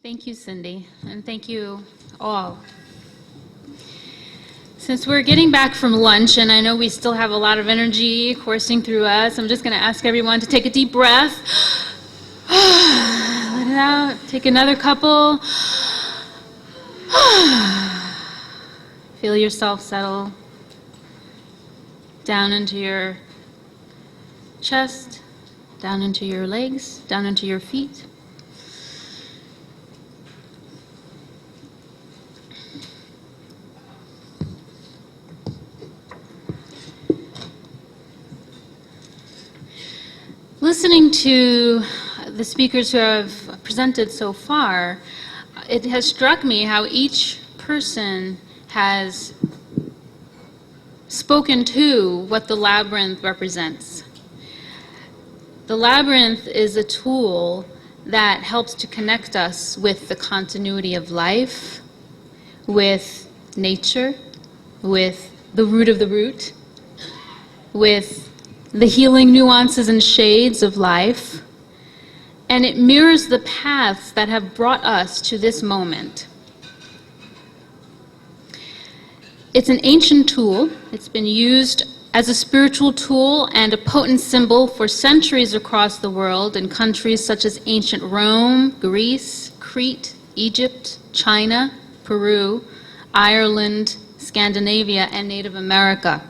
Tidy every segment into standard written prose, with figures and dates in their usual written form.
Thank you, Cindy, and thank you all. Since we're getting back from lunch, and I know we still have a lot of energy coursing through us, I'm just going to ask everyone to take a deep breath. Let it out. Take another couple. Feel yourself settle down into your chest, down into your legs, down into your feet. Listening to the speakers who have presented so far, it has struck me how each person has spoken to what the labyrinth represents. The labyrinth is a tool that helps to connect us with the continuity of life, with nature, with the root of the root, with the healing nuances and shades of life, and it mirrors the paths that have brought us to this moment. It's an ancient tool. It's been used as a spiritual tool and a potent symbol for centuries across the world in countries such as ancient Rome, Greece, Crete, Egypt, China, Peru, Ireland, Scandinavia, and Native America.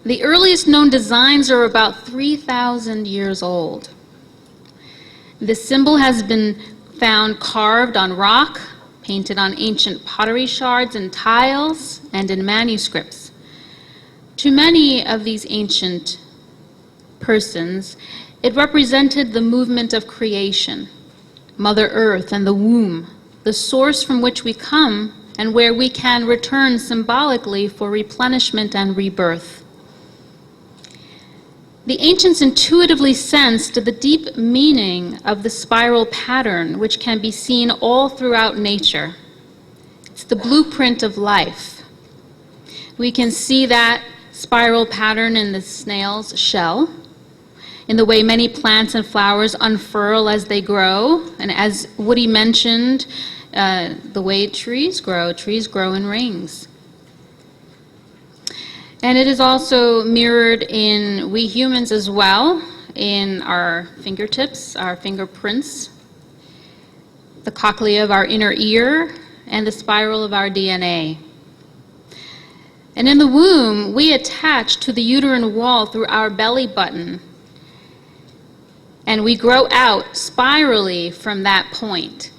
The earliest known designs are about 3,000 years old. The symbol has been found carved on rock, painted on ancient pottery shards and tiles, and in manuscripts. To many of these ancient persons, it represented the movement of creation, Mother Earth and the womb, the source from which we come and where we can return symbolically for replenishment and rebirth. The ancients intuitively sensed the deep meaning of the spiral pattern, which can be seen all throughout nature. It's the blueprint of life. We can see that spiral pattern in the snail's shell, in the way many plants and flowers unfurl as they grow, and as Woody mentioned, the way trees grow in rings. And it is also mirrored in we humans as well, in our fingertips, our fingerprints, the cochlea of our inner ear, and the spiral of our DNA. And in the womb, we attach to the uterine wall through our belly button, and we grow out spirally from that point.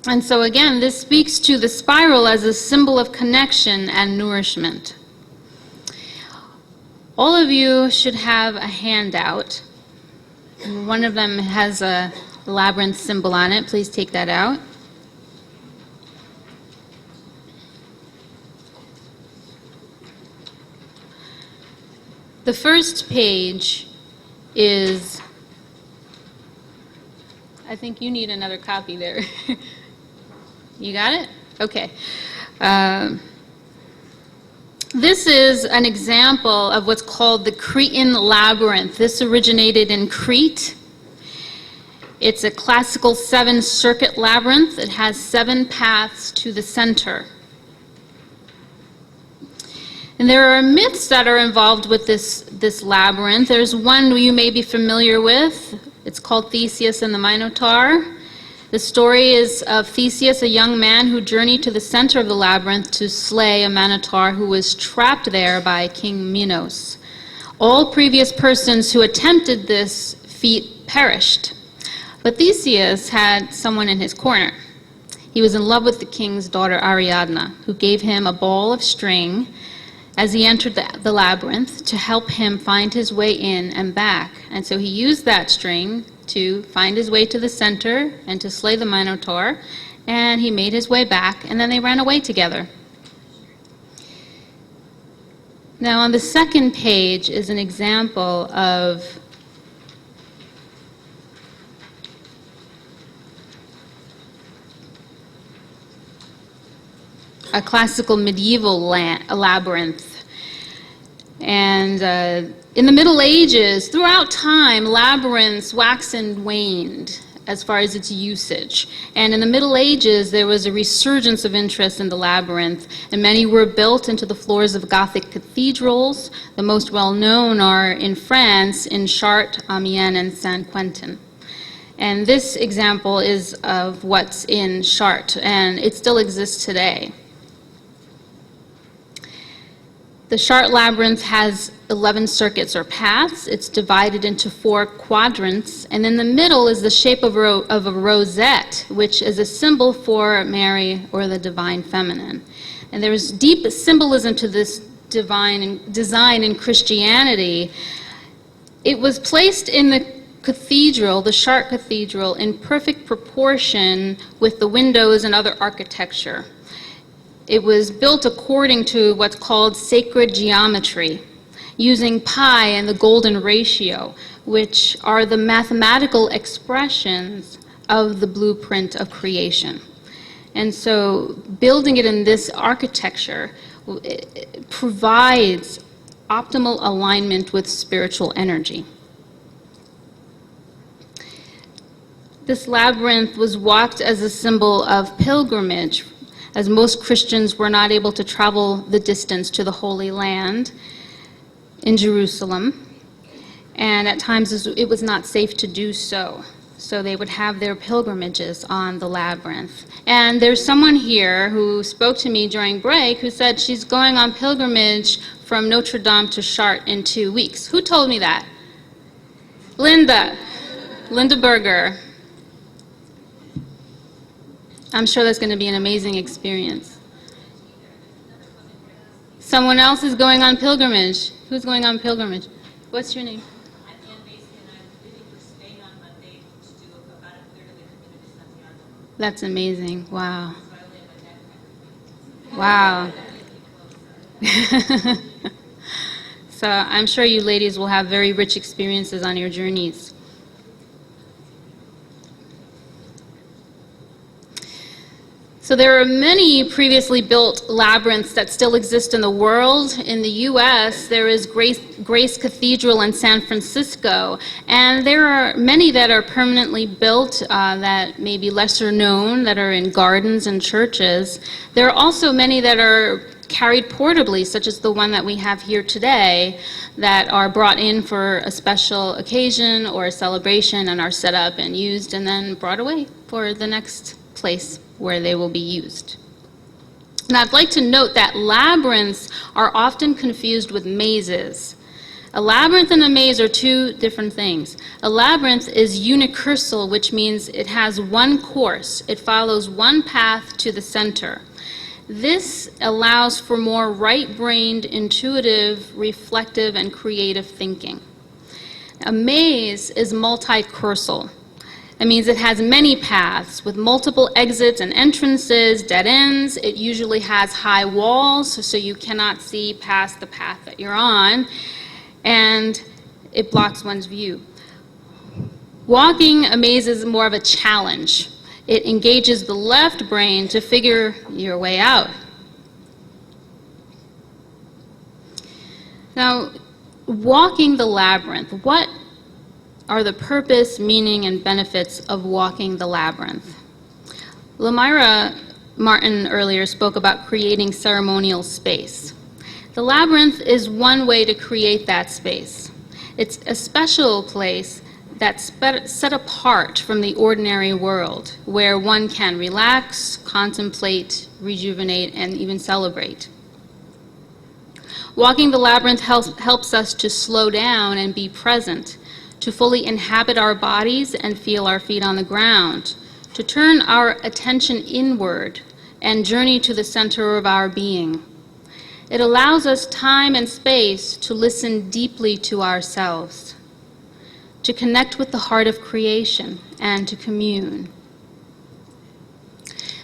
And so again, this speaks to the spiral as a symbol of connection and nourishment. All of you should have a handout. One of them has a labyrinth symbol on it. Please take that out. The first page is, I think you need another copy there. You got it? Okay. This is an example of what's called the Cretan labyrinth. This originated in Crete. It's a classical 7-circuit labyrinth. It has 7 paths to the center. And there are myths that are involved with this labyrinth. There's one you may be familiar with. It's called Theseus and the Minotaur. The story is of Theseus, a young man who journeyed to the center of the labyrinth to slay a minotaur who was trapped there by King Minos. All previous persons who attempted this feat perished, but Theseus had someone in his corner. He was in love with the king's daughter Ariadne, who gave him a ball of string as he entered the labyrinth to help him find his way in and back. And so he used that string to find his way to the center and to slay the Minotaur, and he made his way back, and then they ran away together. Now on the second page is an example of a classical medieval labyrinth. And in the Middle Ages, throughout time, labyrinths waxed and waned. as far as its usage. And in the Middle Ages, there was a resurgence of interest in the labyrinth, and many were built into the floors of Gothic cathedrals. The most well-known are in France, in Chartres, Amiens, and Saint-Quentin. And this example is of what's in Chartres, and it still exists today. The Chartres labyrinth has 11 circuits or paths. It's divided into 4 quadrants, and in the middle is the shape of a rosette, which is a symbol for Mary or the divine feminine. And there's deep symbolism to this divine design in Christianity. It was placed in the cathedral, the Chartres Cathedral, in perfect proportion with the windows and other architecture. It was built according to what's called sacred geometry, using pi and the golden ratio, which are the mathematical expressions of the blueprint of creation. And so building it in this architecture provides optimal alignment with spiritual energy. This labyrinth was walked as a symbol of pilgrimage, as most Christians were not able to travel the distance to the Holy Land in Jerusalem, and at times it was not safe to do so. So they would have their pilgrimages on the labyrinth. And there's someone here who spoke to me during break who said she's going on pilgrimage from Notre Dame to Chartres in 2 weeks. Who told me that? Linda Berger. I'm sure that's going to be an amazing experience. Someone else is going on pilgrimage. Who's going on pilgrimage? What's your name? I'm Ann Basin, and I'm leaving for Spain on Monday to do about a third of the Camino de Santiago. That's amazing. Wow. So I only have my Wow. So I'm sure you ladies will have very rich experiences on your journeys. So there are many previously built labyrinths that still exist in the world. In the U.S., there is Grace Cathedral in San Francisco, and there are many that are permanently built that may be lesser known, that are in gardens and churches. There are also many that are carried portably, such as the one that we have here today, that are brought in for a special occasion or a celebration and are set up and used and then brought away for the next place where they will be used. And I'd like to note that labyrinths are often confused with mazes. A labyrinth and a maze are 2 different things. A labyrinth is unicursal, which means it has one course. It follows one path to the center. This allows for more right-brained, intuitive, reflective, and creative thinking. A maze is multicursal. That means it has many paths with multiple exits and entrances, dead ends. It usually has high walls, so you cannot see past the path that you're on, and it blocks one's view. Walking a maze is more of a challenge. It engages the left brain to figure your way out. Now, walking the labyrinth, what are the purpose, meaning, and benefits of walking the labyrinth? Lamira Martin earlier spoke about creating ceremonial space. The labyrinth is one way to create that space. It's a special place that's set apart from the ordinary world, where one can relax, contemplate, rejuvenate, and even celebrate. Walking the labyrinth helps us to slow down and be present, to fully inhabit our bodies and feel our feet on the ground, to turn our attention inward and journey to the center of our being. It allows us time and space to listen deeply to ourselves, to connect with the heart of creation, and to commune.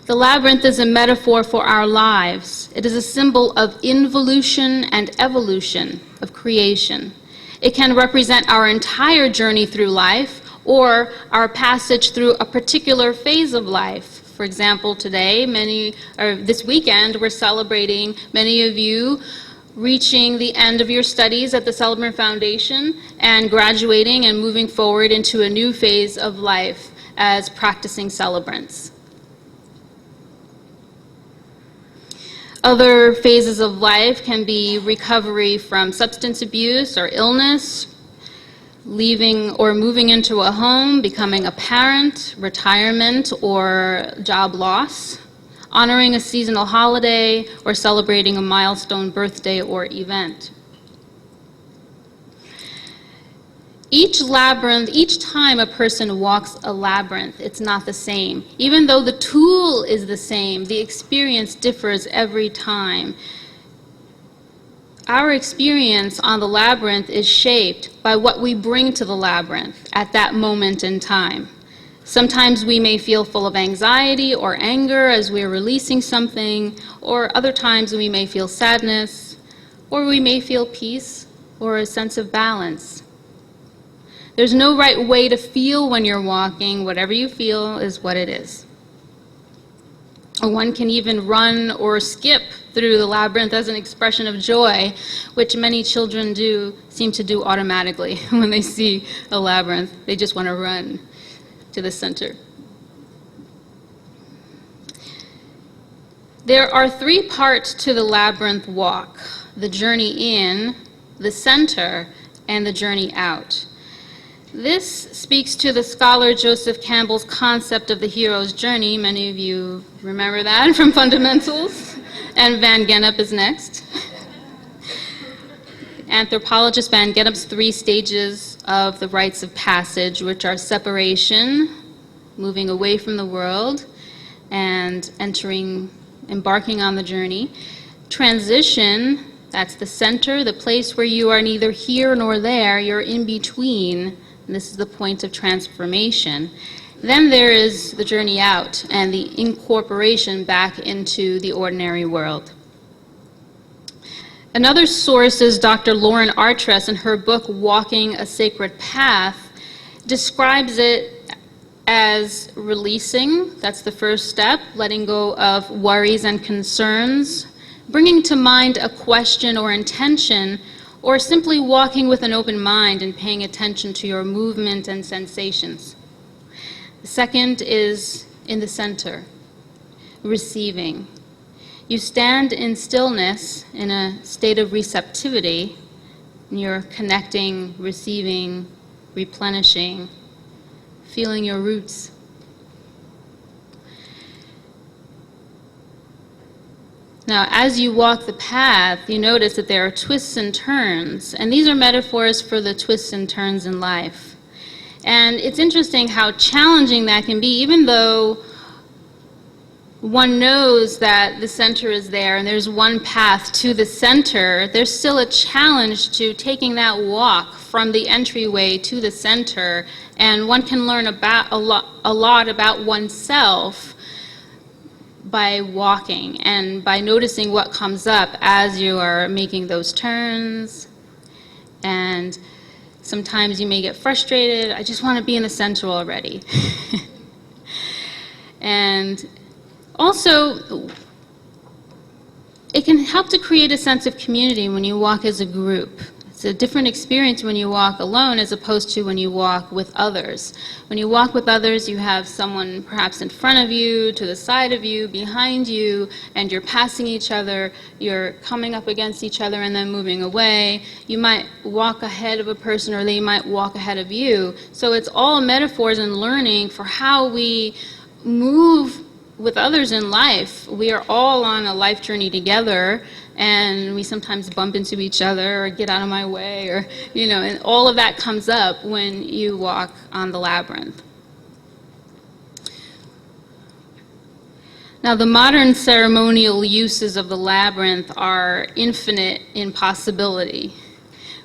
The labyrinth is a metaphor for our lives. It is a symbol of involution and evolution of creation. It can represent our entire journey through life or our passage through a particular phase of life. For example, today, this weekend, we're celebrating many of you reaching the end of your studies at the Celebrant Foundation and graduating and moving forward into a new phase of life as practicing celebrants. Other phases of life can be recovery from substance abuse or illness, leaving or moving into a home, becoming a parent, retirement or job loss, honoring a seasonal holiday, or celebrating a milestone birthday or event. Each time a person walks a labyrinth, it's not the same. Even though the tool is the same, the experience differs every time. Our experience on the labyrinth is shaped by what we bring to the labyrinth at that moment in time. Sometimes we may feel full of anxiety or anger as we're releasing something, or other times we may feel sadness, or we may feel peace or a sense of balance. There's no right way to feel when you're walking. Whatever you feel is what it is. One can even run or skip through the labyrinth as an expression of joy, which many children seem to do automatically when they see a labyrinth. They just want to run to the center. There are 3 parts to the labyrinth walk: the journey in, the center, and the journey out. This speaks to the scholar Joseph Campbell's concept of the hero's journey. Many of you remember that from fundamentals. And Van Gennep is next. Anthropologist Van Gennep's 3 stages of the rites of passage, which are separation, moving away from the world, and embarking on the journey. Transition, that's the center, the place where you are neither here nor there, you're in between. And this is the point of transformation. Then there is the journey out and the incorporation back into the ordinary world. Another source is Dr. Lauren Artress, in her book, Walking a Sacred Path, describes it as releasing, that's the first step, letting go of worries and concerns, bringing to mind a question or intention, or simply walking with an open mind and paying attention to your movement and sensations. The second is in the center, receiving. You stand in stillness in a state of receptivity, and you're connecting, receiving, replenishing, feeling your roots. Now, as you walk the path, you notice that there are twists and turns, and these are metaphors for the twists and turns in life. And it's interesting how challenging that can be, even though one knows that the center is there and there's one path to the center, there's still a challenge to taking that walk from the entryway to the center, and one can learn about a lot about oneself by walking and by noticing what comes up as you are making those turns. And sometimes you may get frustrated. I just want to be in the center already. And also, it can help to create a sense of community when you walk as a group. It's a different experience when you walk alone as opposed to when you walk with others. When you walk with others, you have someone perhaps in front of you, to the side of you, behind you, and you're passing each other, you're coming up against each other and then moving away. You might walk ahead of a person or they might walk ahead of you. So it's all metaphors and learning for how we move with others in life. We are all on a life journey together, and we sometimes bump into each other or get out of my way, or, and all of that comes up when you walk on the labyrinth. Now, the modern ceremonial uses of the labyrinth are infinite in possibility.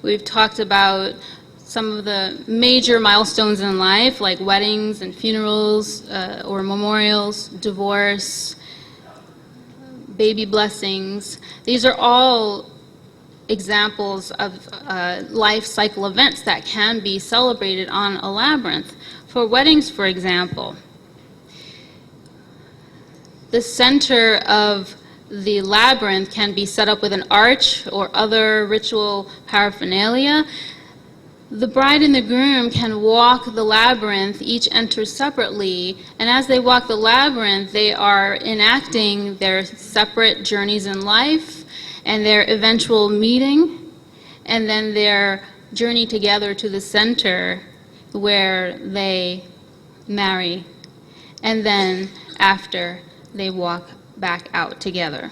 We've talked about some of the major milestones in life, like weddings and funerals or memorials, divorce, baby blessings. These are all examples of life cycle events that can be celebrated on a labyrinth. For weddings, for example, the center of the labyrinth can be set up with an arch or other ritual paraphernalia. The bride and the groom can walk the labyrinth, each enters separately, and as they walk the labyrinth, they are enacting their separate journeys in life and their eventual meeting, and then their journey together to the center where they marry, and then after they walk back out together.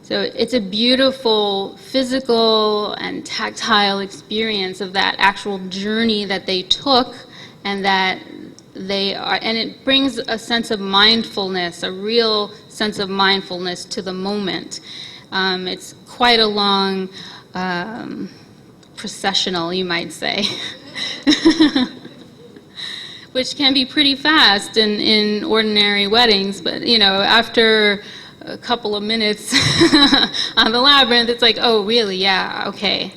So it's a beautiful physical and tactile experience of that actual journey that they took, and that they are, and it brings a sense of mindfulness, a real sense of mindfulness to the moment. It's quite a long processional, you might say, which can be pretty fast in ordinary weddings, but after a couple of minutes on the labyrinth, it's like, oh, really? Yeah, okay.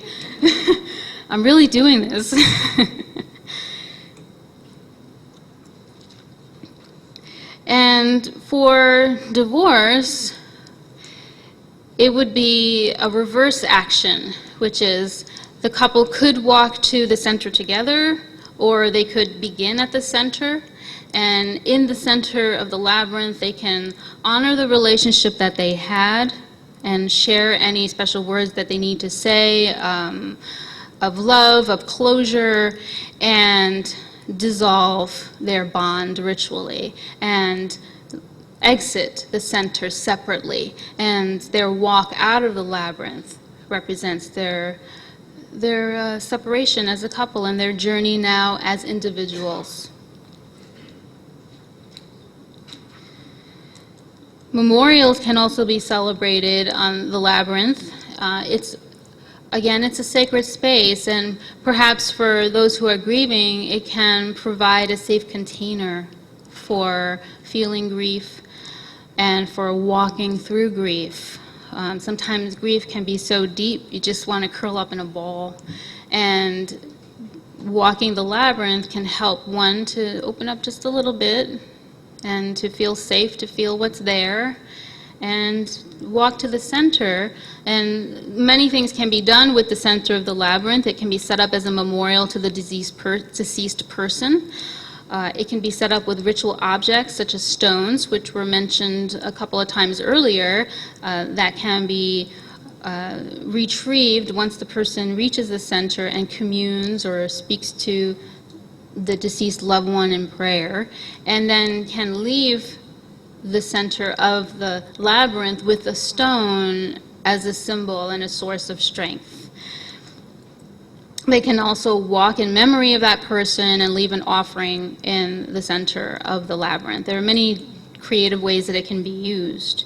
I'm really doing this. And for divorce, it would be a reverse action, which is the couple could walk to the center together, or they could begin at the center. And in the center of the labyrinth, they can honor the relationship that they had and share any special words that they need to say of love, of closure, and dissolve their bond ritually and exit the center separately. And their walk out of the labyrinth represents their separation as a couple and their journey now as individuals. Memorials can also be celebrated on the labyrinth. It's a sacred space, and perhaps for those who are grieving, it can provide a safe container for feeling grief and for walking through grief. Sometimes grief can be so deep, you just want to curl up in a ball. And walking the labyrinth can help one to open up just a little bit and to feel safe, to feel what's there, and walk to the center. And many things can be done with the center of the labyrinth. It can be set up as a memorial to the deceased person. It can be set up with ritual objects such as stones, which were mentioned a couple of times earlier, that can be retrieved once the person reaches the center and communes or speaks to the deceased loved one in prayer, and then can leave the center of the labyrinth with a stone as a symbol and a source of strength. They can also walk in memory of that person and leave an offering in the center of the labyrinth. There are many creative ways that it can be used.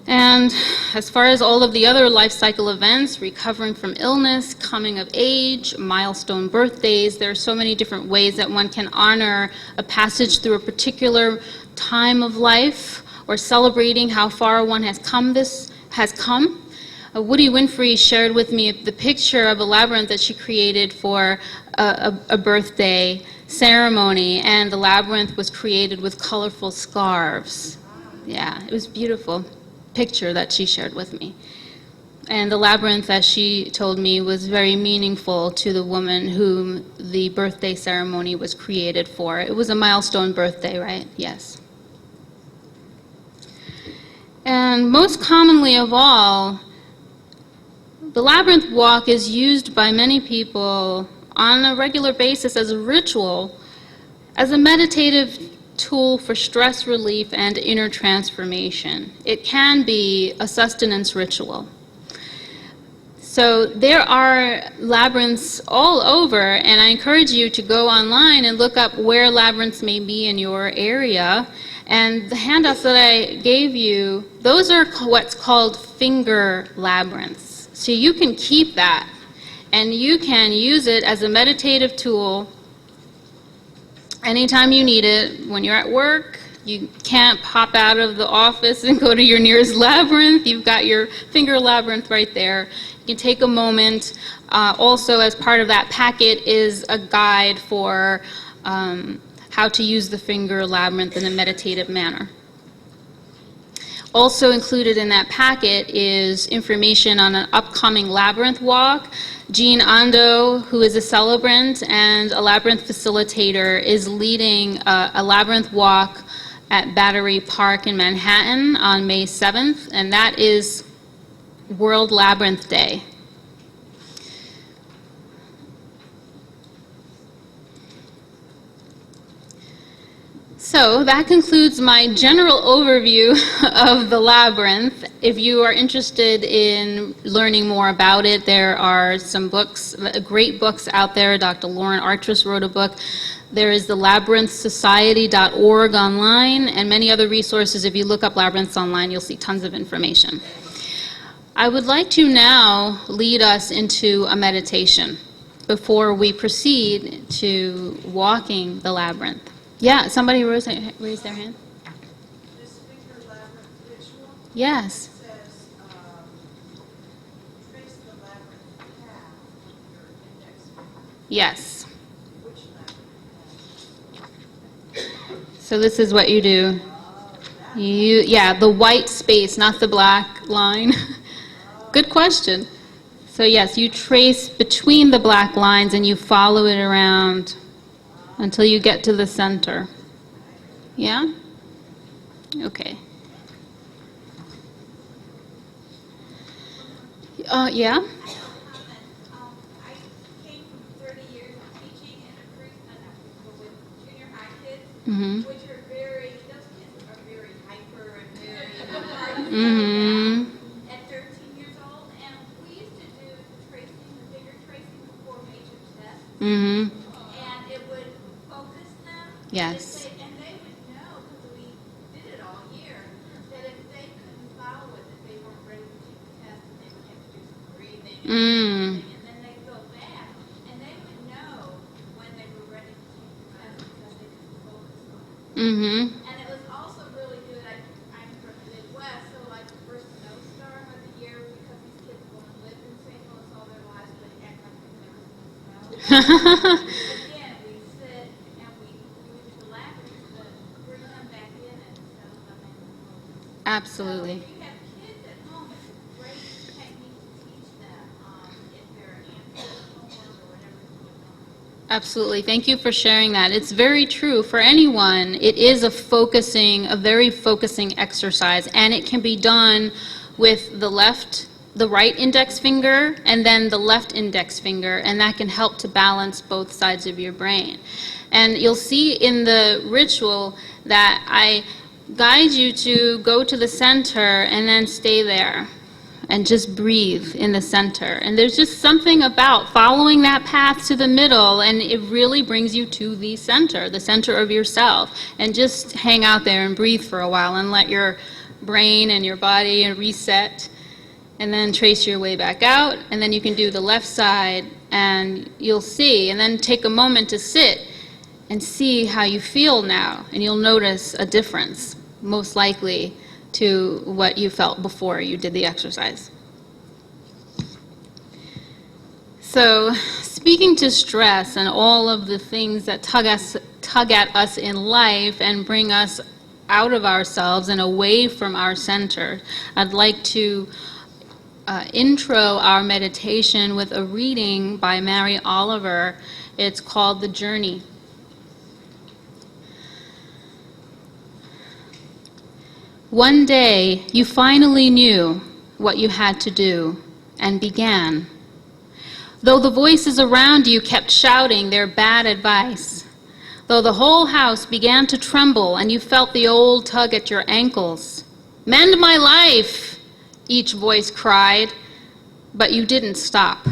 And as far as all of the other life cycle events, recovering from illness, coming of age, milestone birthdays, there are so many different ways that one can honor a passage through a particular time of life, or celebrating how far one has come. Woody Winfrey shared with me the picture of a labyrinth that she created for a birthday ceremony, and the labyrinth was created with colorful scarves. Yeah, it was beautiful picture that she shared with me. And the labyrinth, as she told me, was very meaningful to the woman whom the birthday ceremony was created for. It was a milestone birthday, right? Yes. And most commonly of all, the labyrinth walk is used by many people on a regular basis as a ritual, as a meditative tool for stress relief and inner transformation. It can be a sustenance ritual. So there are labyrinths all over, and I encourage you to go online and look up where labyrinths may be in your area. And the handouts that I gave you, those are what's called finger labyrinths. So you can keep that, and you can use it as a meditative tool anytime you need it. When you're at work, you can't pop out of the office and go to your nearest labyrinth. You've got your finger labyrinth right there. You can take a moment. Also, as part of that packet is a guide for how to use the finger labyrinth in a meditative manner. Also included in that packet is information on an upcoming labyrinth walk Jean Ando, who is a celebrant and a labyrinth facilitator, is leading a labyrinth walk at Battery Park in Manhattan on May 7th, and that is World Labyrinth Day. So that concludes my general overview of the labyrinth. If you are interested in learning more about it, there are some books, great books out there. Dr. Lauren Artris wrote a book. There is the labyrinthsociety.org online and many other resources. If you look up labyrinths online, you'll see tons of information. I would like to now lead us into a meditation before we proceed to walking the labyrinth. Yeah, somebody raised their hand. This finger labyrinth ritual Yes. says, trace the labyrinth path with your index finger. Yes. Which labyrinth path? So this is what you do. The white space, not the black line. Good question. So yes, you trace between the black lines and you follow it around until you get to the center. Yeah? Okay. Yeah? I came from 30 years of teaching in a with junior high kids, Mm-hmm. which are those kids are very hyper and very hard Mm-hmm. at 13 years old. And we used to do the finger tracing before major tests. Mm-hmm. And it would focus them. Yes. And they would know, because we did it all year, that if they couldn't follow it, that they weren't ready to take the test, and they would have to do some breathing. Mm. And then they'd go back, and they would know when they were ready to take the test because they could focus on it. Mm-hmm. And it was also really good. I'm from the Midwest, so like the first snowstorm of the year, because these kids have only lived in St. Louis all their lives, but they act like they've never seen snow. Again, we sit and we use the labyrinth to bring them back in and settle them in. Absolutely. So if you have kids at home, it's a great technique to teach them if they're answering homework or whatever is going on. Absolutely. Thank you for sharing that. It's very true. For anyone, it is a very focusing exercise, and it can be done with the right index finger and then the left index finger, and that can help to balance both sides of your brain. And you'll see in the ritual that I guide you to go to the center and then stay there and just breathe in the center. And there's just something about following that path to the middle, and it really brings you to the center of yourself. And just hang out there and breathe for a while and let your brain and your body reset, and then trace your way back out. And then you can do the left side, and you'll see. And then take a moment to sit and see how you feel now, and you'll notice a difference, most likely, to what you felt before you did the exercise. So, speaking to stress and all of the things that tug at us in life and bring us out of ourselves and away from our center, I'd like to intro our meditation with a reading by Mary Oliver. It's called The Journey. One day, you finally knew what you had to do and began. Though the voices around you kept shouting their bad advice, though the whole house began to tremble and you felt the old tug at your ankles. "Mend my life," each voice cried, but you didn't stop.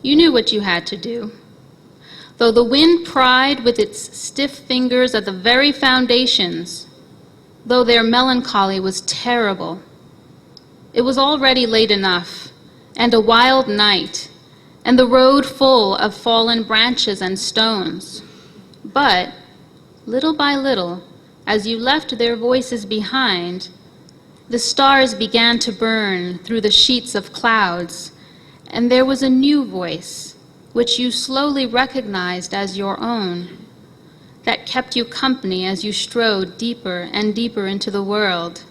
You knew what you had to do. Though the wind pried with its stiff fingers at the very foundations, though their melancholy was terrible. It was already late enough, and a wild night, and the road full of fallen branches and stones. But, little by little, as you left their voices behind, the stars began to burn through the sheets of clouds, and there was a new voice, which you slowly recognized as your own, that kept you company as you strode deeper and deeper into the world,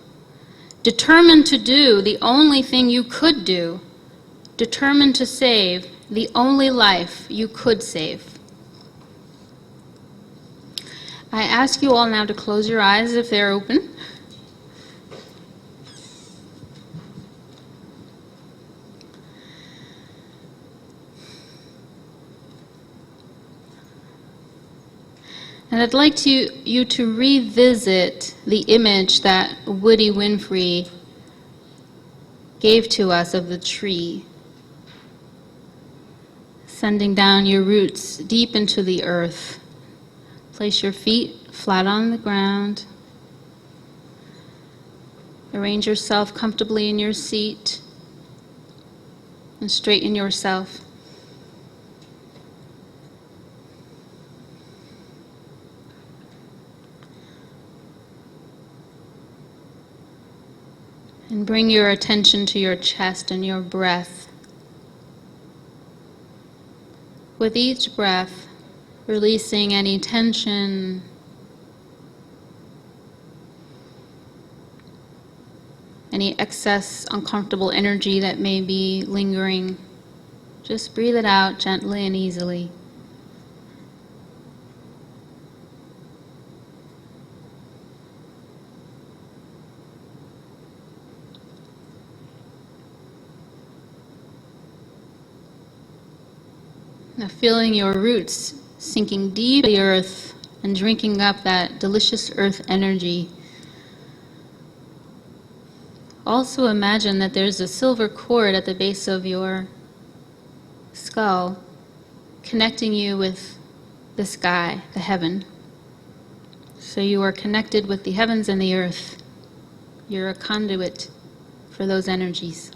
determined to do the only thing you could do, determined to save the only life you could save. I ask you all now to close your eyes if they're open. And I'd like you to revisit the image that Woody Winfrey gave to us of the tree, sending down your roots deep into the earth. Place your feet flat on the ground. Arrange yourself comfortably in your seat and straighten yourself. And bring your attention to your chest and your breath. With each breath, releasing any tension, any excess uncomfortable energy that may be lingering. Just breathe it out gently and easily. Now feeling your roots sinking deep in the earth and drinking up that delicious earth energy. Also imagine that there's a silver cord at the base of your skull connecting you with the sky, the heaven. So you are connected with the heavens and the earth. You're a conduit for those energies.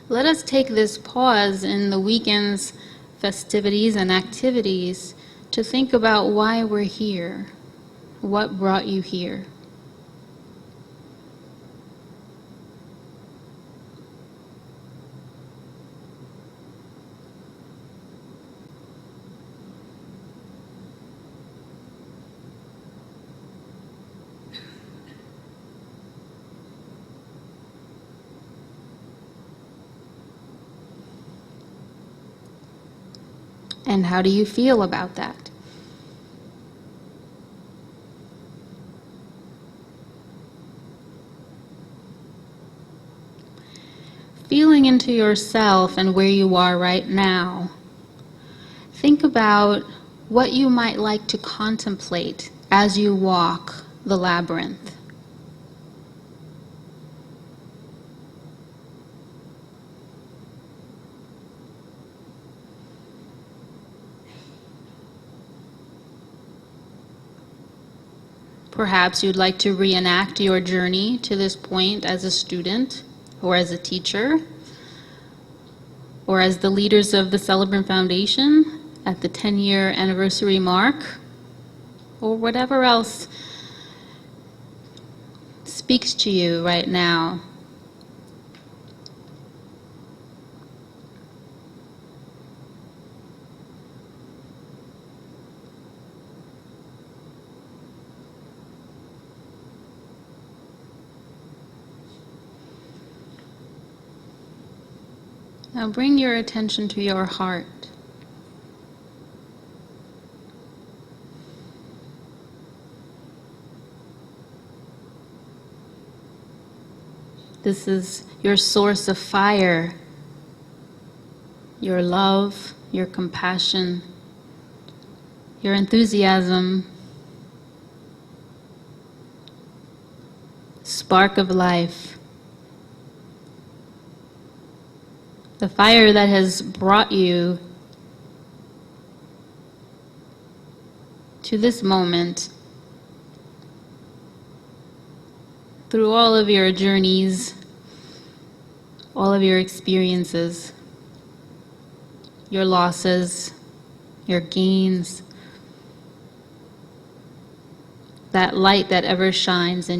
Let us take this pause in the weekend's festivities and activities to think about why we're here. What brought you here? And how do you feel about that? Feeling into yourself and where you are right now, think about what you might like to contemplate as you walk the labyrinth. Perhaps you'd like to reenact your journey to this point as a student, or as a teacher, or as the leaders of the Celebrant Foundation at the 10-year anniversary mark, or whatever else speaks to you right now. Now bring your attention to your heart. This is your source of fire, your love, your compassion, your enthusiasm, spark of life. The fire that has brought you to this moment through all of your journeys, all of your experiences, your losses, your gains, that light that ever shines in you.